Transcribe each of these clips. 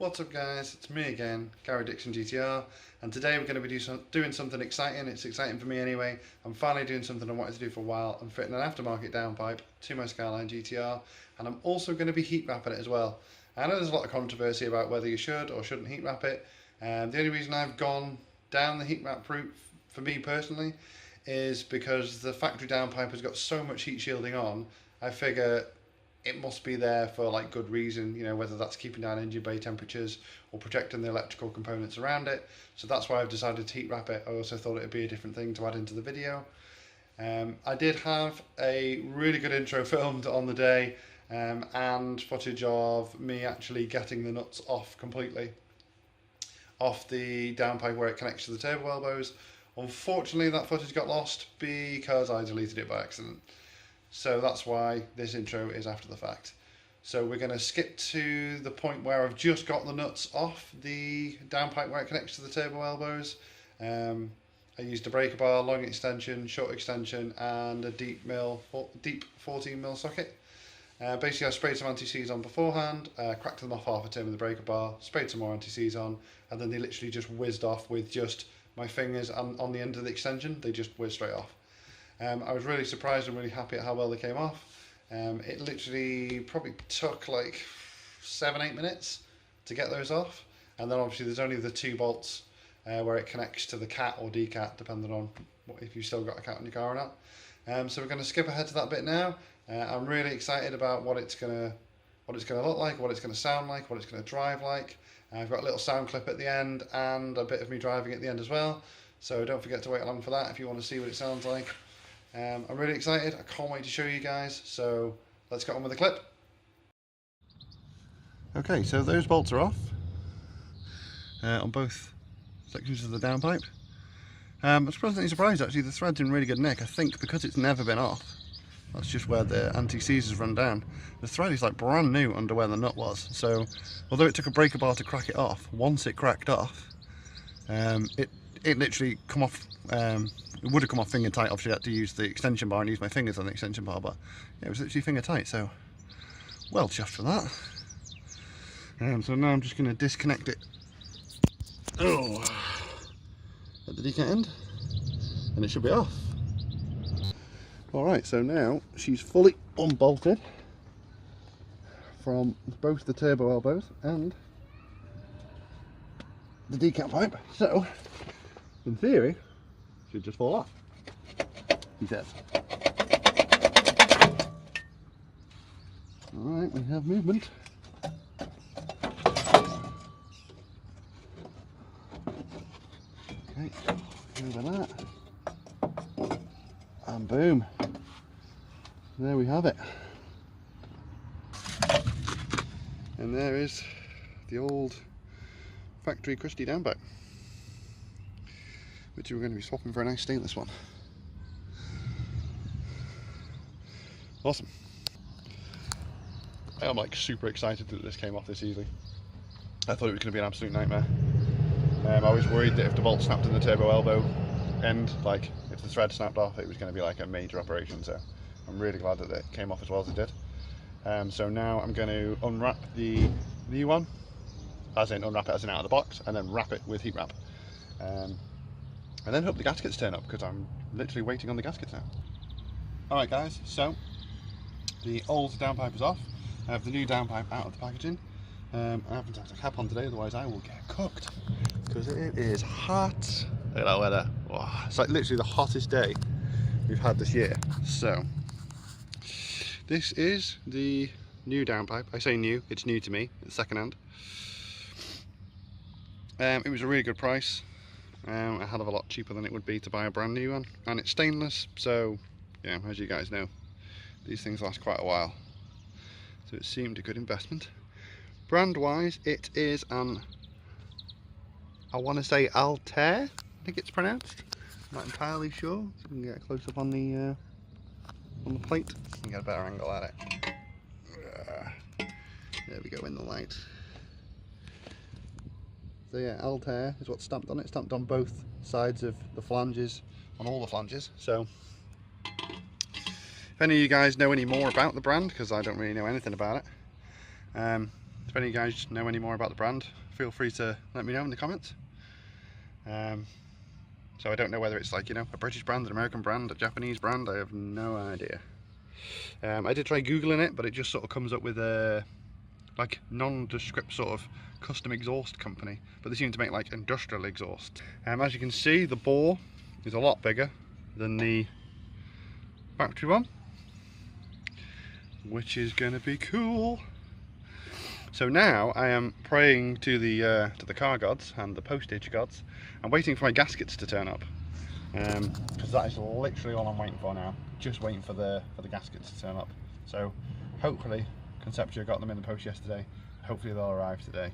What's up guys, it's me again, Gary Dixon GTR, and today we're going to be doing something exciting. It's exciting for me anyway. I'm finally doing something I wanted to do for a while. I'm fitting an aftermarket downpipe to my Skyline GTR, and I'm also going to be heat wrapping it as well. I know there's a lot of controversy about whether you should or shouldn't heat wrap it. The only reason I've gone down the heat wrap route for me personally is because the factory downpipe has got so much heat shielding on. I figure it must be there for like good reason, you know, whether that's keeping down engine bay temperatures or protecting the electrical components around it. So that's why I've decided to heat wrap it. I also thought it'd be a different thing to add into the video. I did have a really good intro filmed on the day and footage of me actually getting the nuts off completely off the downpipe where it connects to the turbo elbows. Unfortunately that footage got lost because I deleted it by accident. So that's why this intro is after the fact. So we're going to skip to the point where I've just got the nuts off the downpipe where it connects to the turbo elbows. I used a breaker bar, long extension, short extension, and a deep 14mm socket. Basically I sprayed some anti-seize on beforehand, cracked them off half a turn with the breaker bar, sprayed some more anti-seize on, and then they literally just whizzed off with just my fingers on the end of the extension. They just whizzed straight off. I was really surprised and really happy at how well they came off. It literally probably took like 7-8 minutes to get those off, and then obviously there's only the 2 bolts where it connects to the cat or decat, depending on if you've still got a cat in your car or not. So we're going to skip ahead to that bit now. I'm really excited about what it's gonna look like, what it's gonna sound like, what it's gonna drive like. I've got a little sound clip at the end and a bit of me driving at the end as well. So don't forget to wait along for that if you want to see what it sounds like. I'm really excited. I can't wait to show you guys. So let's get on with the clip. Okay, so those bolts are off on both sections of the downpipe. I was pleasantly surprised actually. The thread's in really good nick. I think because it's never been off. That's just where the anti-seize has run down. The thread is like brand new under where the nut was. So although it took a breaker bar to crack it off, once it cracked off, it literally come off. It would have come off finger tight. Obviously I had to use the extension bar and use my fingers on the extension bar, but yeah, it was literally finger tight, so well chuffed for that. So now I'm just going to disconnect it at the decat end, and it should be off. Alright, so now she's fully unbolted from both the turbo elbows and the decat pipe, so in theory should just fall off, he says. Alright, we have movement. Okay, over that. And boom. There we have it. And there is the old factory crusty downpipe, which we're going to be swapping for a nice stainless one. Awesome. I am like super excited that this came off this easily. I thought it was going to be an absolute nightmare. I was worried that if the bolt snapped in the turbo elbow end, like if the thread snapped off, it was going to be like a major operation. So I'm really glad that it came off as well as it did. So now I'm going to unwrap the new one, as in unwrap it as in out of the box, and then wrap it with heat wrap. And then hope the gaskets turn up, because I'm literally waiting on the gaskets now. Alright guys, so the old downpipe is off. I have the new downpipe out of the packaging. I haven't had a cap on today, otherwise I will get cooked, because it is hot. Look at that weather. Wow. It's like literally the hottest day we've had this year. So this is the new downpipe. I say new, it's new to me, it's second hand. It was a really good price, a hell of a lot cheaper than it would be to buy a brand new one, and it's stainless, so yeah, as you guys know, these things last quite a while, so it seemed a good investment. Brand wise, it is an, I want to say Altair, I think it's pronounced, I'm not entirely sure, so we can get a close up on the plate and get a better angle at it. There we go in the light. So yeah, Altair is what's stamped on it. It's stamped on both sides of the flanges, on all the flanges. So if any of you guys know any more about the brand, because I don't really know anything about it, If any of you guys know any more about the brand, feel free to let me know in the comments. So I don't know whether it's like, you know, a British brand, an American brand, a Japanese brand, I have no idea. I did try googling it, but it just sort of comes up with a like nondescript sort of custom exhaust company, but they seem to make like industrial exhaust. As you can see, the bore is a lot bigger than the factory one, which is going to be cool. So now I am praying to the car gods and the postage gods. I'm waiting for my gaskets to turn up, because that is literally all I'm waiting for now. Just waiting for the gaskets to turn up. So hopefully, Conceptua got them in the post yesterday. Hopefully they'll arrive today,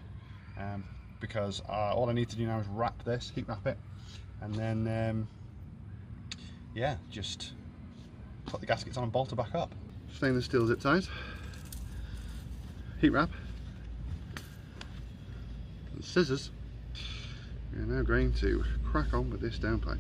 because all I need to do now is wrap this, heat wrap it, and then yeah, just put the gaskets on and bolt it back up. Stainless steel zip ties, heat wrap, and scissors. We're now going to crack on with this downpipe.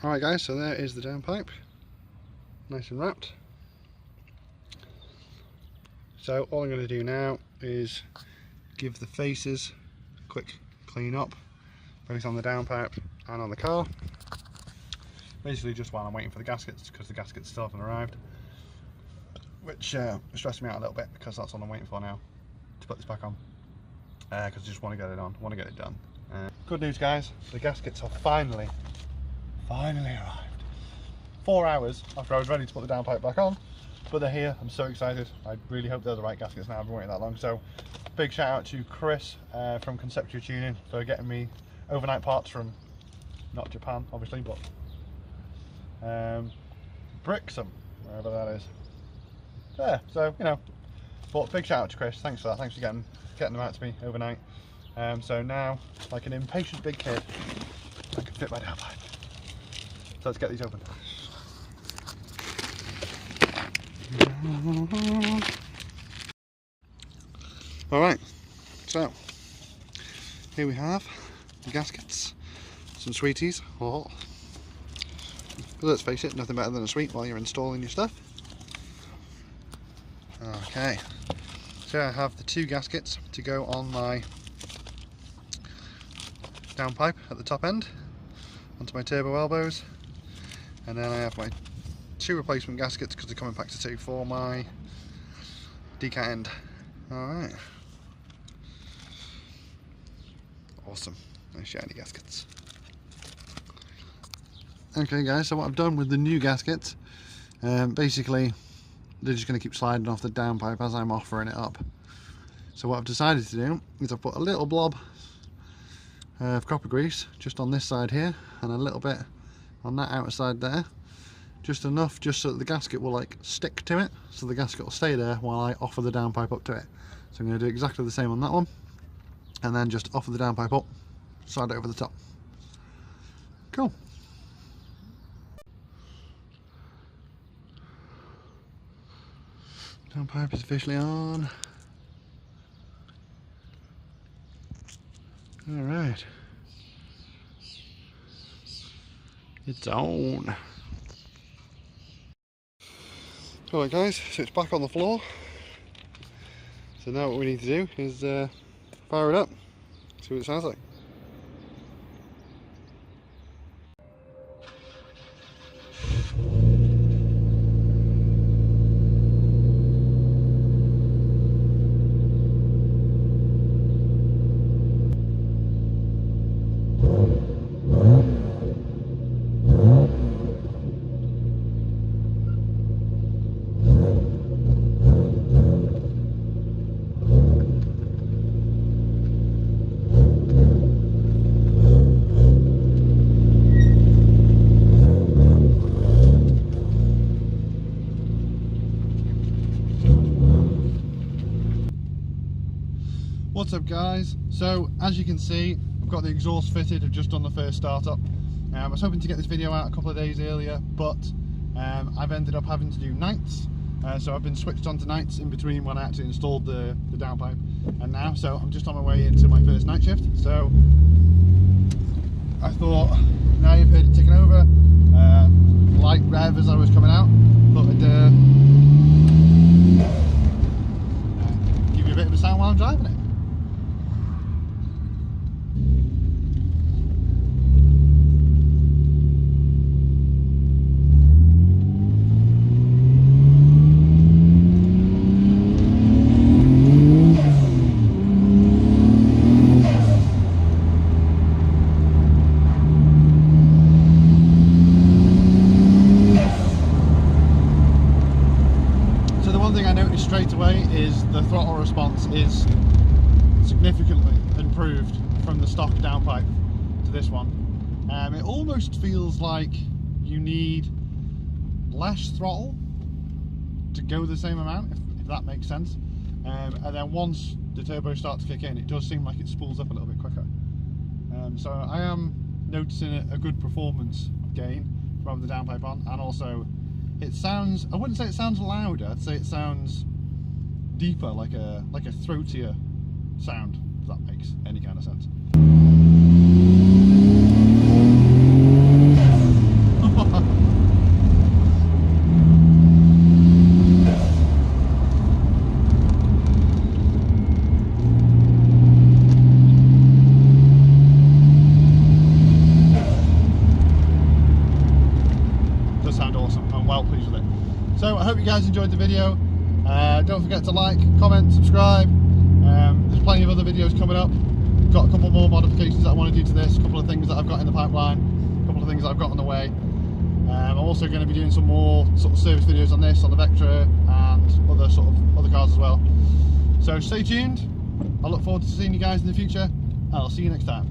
Alright guys, so there is the downpipe, nice and wrapped. So all I'm going to do now is give the faces a quick clean up, both on the downpipe and on the car. Basically just while I'm waiting for the gaskets, because the gaskets still haven't arrived, which stressed me out a little bit, because that's all I'm waiting for now to put this back on, because I just want to get it on, want to get it done. Good news guys, the gaskets have finally arrived. 4 hours after I was ready to put the downpipe back on, but they're here. I'm so excited. I really hope they're the right gaskets now. I've been waiting that long. So big shout out to Chris from Conceptua Tuning for getting me overnight parts from, not Japan obviously, but Brixham, wherever that is. Yeah, so you know, but big shout out to Chris. Thanks for that. Thanks for getting them out to me overnight. So now, like an impatient big kid, I can fit my downpipe. So let's get these open. Alright, so here we have the gaskets, some sweeties. Oh, let's face it, nothing better than a sweet while you're installing your stuff. Okay, so I have the 2 gaskets to go on my downpipe at the top end, onto my turbo elbows. And then I have my 2 replacement gaskets, because they're coming back to 2, for my decat end. Alright. Awesome. Nice shiny gaskets. Okay guys, so what I've done with the new gaskets, basically they're just going to keep sliding off the downpipe as I'm offering it up. So what I've decided to do is I've put a little blob of copper grease just on this side here, and a little bit on that outer side there, just enough just so that the gasket will like stick to it, so the gasket will stay there while I offer the downpipe up to it. So I'm going to do exactly the same on that one, and then just offer the downpipe up, slide it over the top. Cool. Downpipe is officially on. Alright. It's on. Alright guys, so it's back on the floor. So now what we need to do is fire it up, see what it sounds like. What's up guys? So as you can see, I've got the exhaust fitted. I've just done the first startup. I was hoping to get this video out a couple of days earlier, but I've ended up having to do nights. So I've been switched on to nights in between when I actually installed the downpipe and now. So I'm just on my way into my first night shift. So I thought, now you've heard it ticking over, light rev as I was coming out, thought I'd give you a bit of a sound while I'm driving it. Straight away is the throttle response is significantly improved from the stock downpipe to this one. It almost feels like you need less throttle to go the same amount, if that makes sense. And then once the turbos start to kick in, it does seem like it spools up a little bit quicker. So I am noticing a good performance gain from the downpipe on, and also it sounds, I wouldn't say it sounds louder, I'd say it sounds deeper, like a throatier sound, if that makes any kind of sense. Does sound awesome. I'm well pleased with it. So I hope you guys enjoyed the video. Don't forget to like, comment, subscribe. There's plenty of other videos coming up. Got a couple more modifications that I want to do to this, a couple of things that I've got in the pipeline, a couple of things that I've got on the way. I'm also going to be doing some more sort of service videos on this, on the Vectra and other cars as well. So stay tuned. I look forward to seeing you guys in the future, and I'll see you next time.